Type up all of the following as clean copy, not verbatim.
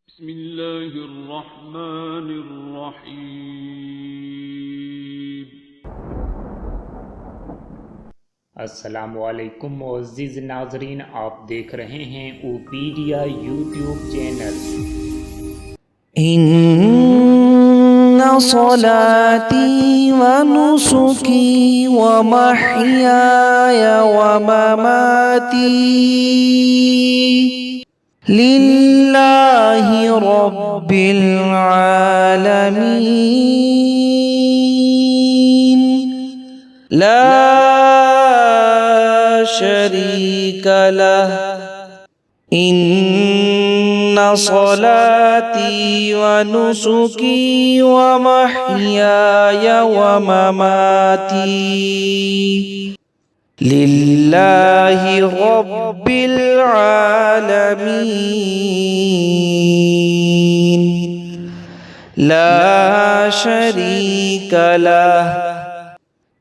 بسم الله الرحمن الرحيم। अस्सलामुअलैकुम मुअज़्ज़िज़ नाज़रीन, आप देख रहे हैं ओपीडिया यूट्यूब चैनल। इन्ना सलाती व नुसुकी व महयाय व ममाती लिल्लाहि रब्बिल आलमीन ला शरीक लह इन्ना सलाती व नुसुकी व महयाय व ममाती लिल्लाहि रब्बिल आलमीन ला शरीक लह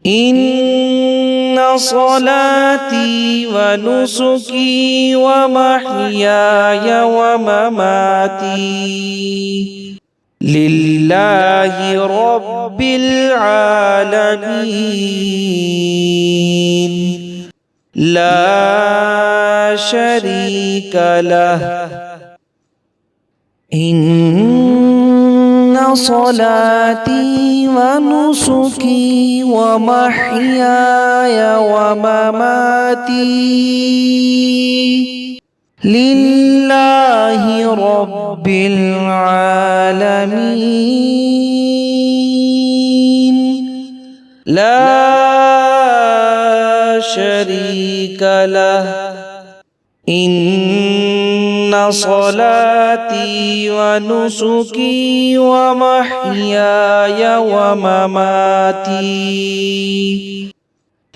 इन्ना सलाती व नुसुकी व महयाय व ममाती लिल्लाहि रब्बिल आलमीन ला शरीक लह इन्ना सलाती व नुसुकी व महयाय व ममाती लिल्लाहि रब्बिल आलमीन ला शरीक लह इन्ना सलाती व नुसुकी व महयाय व ममाती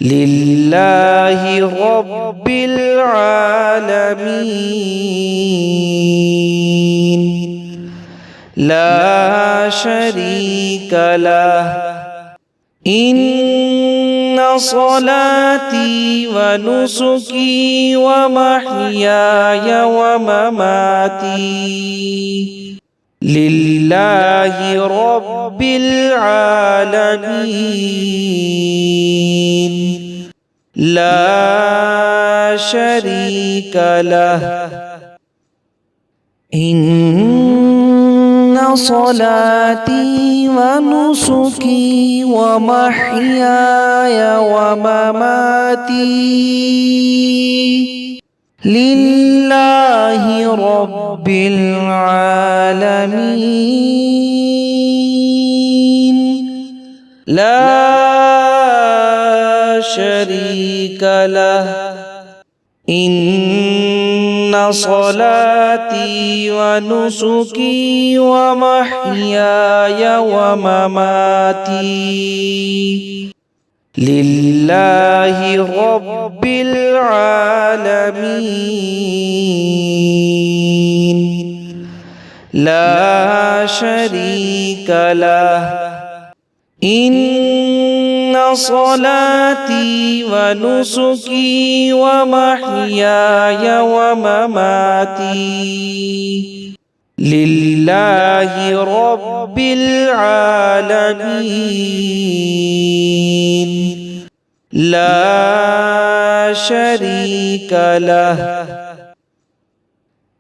लिल्लाहि रब्बिल आलमीन ला शरीक लह इन्ना सलाती व नुसुकी व महयाय व ममाती लिल्लाहि रब्बिल आलमीन ला शरीक लह इन्ना सलाती व नुसुकी व महयाय व ममाती लिल्लाहि रब्बिल आलमीन ला शरीक लह इन्ना सलाती व नुसुकी व महयाय व ममाती लिल्लाहि रब्बिल आलमीन ला शरीक लह इन्ना सलाती व नुसुकी व महयाय व ममाती लिल्लाहि रब्बिल आलमीन ला शरीक लह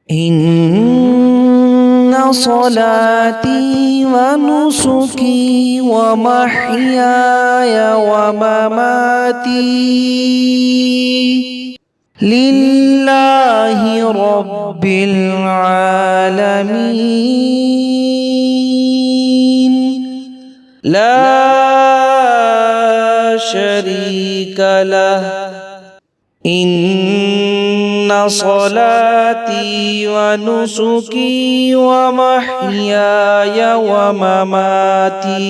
इन्ना सलाती व नुसुकी व महयाय व ममाती लिल्लाहि रब्बिल आलमीन ला शरीक लह इन्ना सलाती व नुसुकी व महयाय व ममाती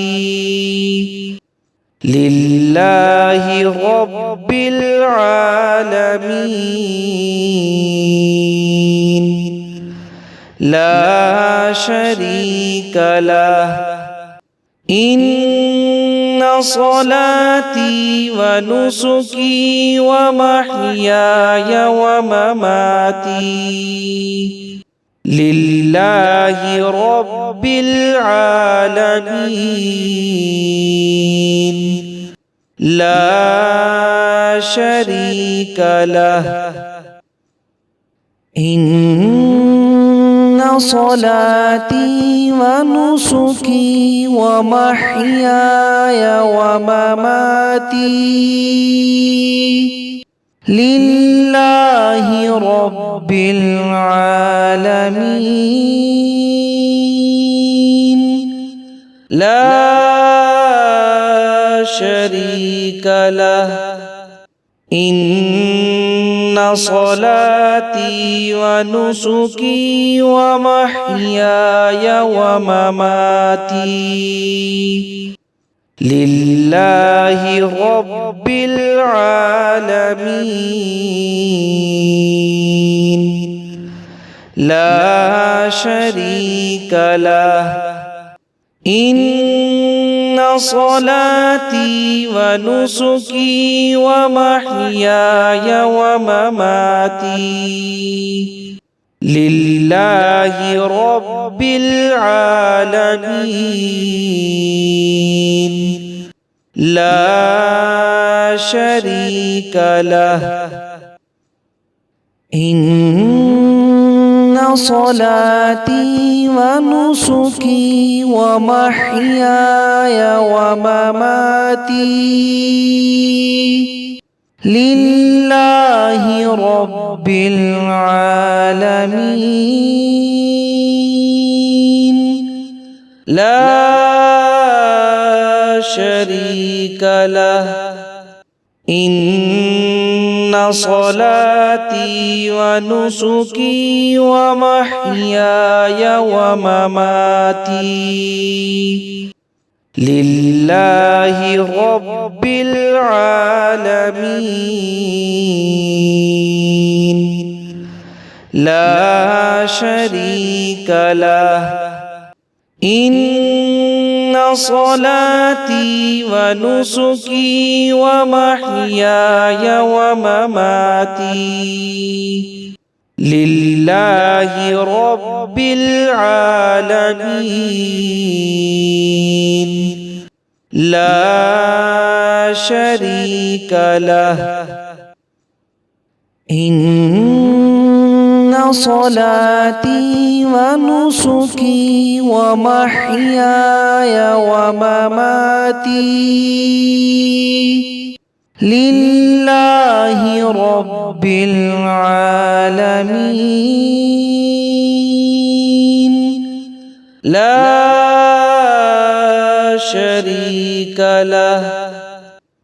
लिल्लाहि रब्बिल आलमीन ला शरीक लह इन्ना सलाती व नुसुकी व महयाय व ममाती لله رب العالمين لا شريك له. إن صلاتي ونسكي ومحياي ومماتي لله رب العالمين لا شريك له. إن صلاتي ونسكي ومحياي ومماتي لله رب العالمين لا شريك له. إن صلاتي ونسكي ومحياي ومماتي لله رب العالمين لا شريك له. إن صلاتي ونسكي ومحياي ومماتي لله رب العالمين لا شريك له. إن صلاتي ونسكي ومحياي ومماتي لله رب العالمين لا شريك له. إن صلاتي ونسكي ومحياي ومماتي لله رب العالمين لا شريك له. إن صلاتي ونسكي ومحياي ومماتي لله رب العالمين لا شريك له.